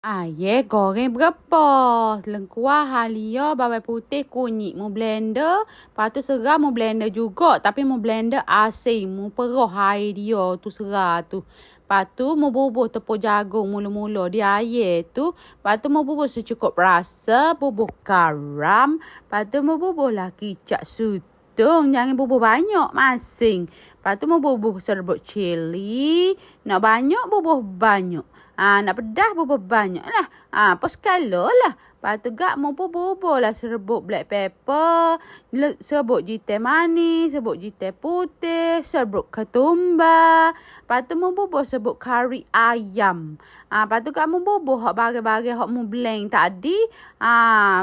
Ye goreng berapa? Lengkuas, halia, bawang putih, kunyit. Mu blender. Lepas tu seram mu blender juga. Tapi mu blender asin. Mu peroh air dia tu seram tu. Lepas tu mu bubuh tepung jagung mula-mula di air tu. Lepas tu mu bubuh secukup rasa. Bubuh garam. Lepas tu mu bubuh lah kicap sudung. Jangan bubuh banyak. Masing. Lepas tu mu bubuh serbuk cili. Nak banyak bubuh banyak. Nak pedas bubuh banyak lah. Apa sekala lah. Lepas tu gak mu bubuh lah serbuk black pepper. Serbuk jitai manis. Serbuk jitai putih. Serbuk ketumbar. Lepas tu mu bubuh serbuk kari ayam. Lepas tu gak mu bubuh hak bagai-bagai hak mu blend tadi.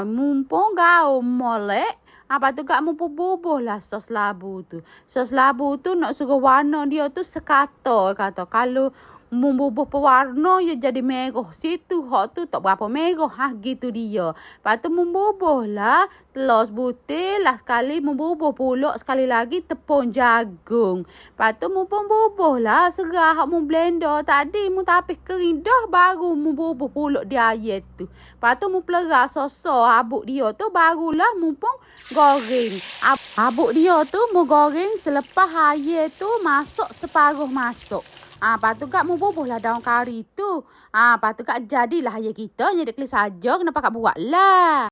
Mumpung gaum molek. Lepas tu gak mu bubuh lah sos labu tu. Sos labu tu nak suruh warna dia tu sekata kata. Kalau mu bubuh pewarna dia jadi merah. Situ hak tu tak berapa merah. Gitu dia. Lepas tu mu bubuh lah telur sebutir. Lah sekali mu bubuh pulak sekali lagi tepung jagung. Lepas tu mu pun bubuh lah serah hak mu blender tadi. Mu tapis kering dah baru mu bubuh pulak di air tu. Lepas tu mu pelerah sosok habuk dia tu. Barulah mu pun goreng. Habuk dia tu mu goreng selepas air tu masuk separuh masuk. Lepas tu kak mu bubuh lah daun kari tu. Lepas tu kak jadilah air kita. Jadi klik saja. Kenapa kak buat lah.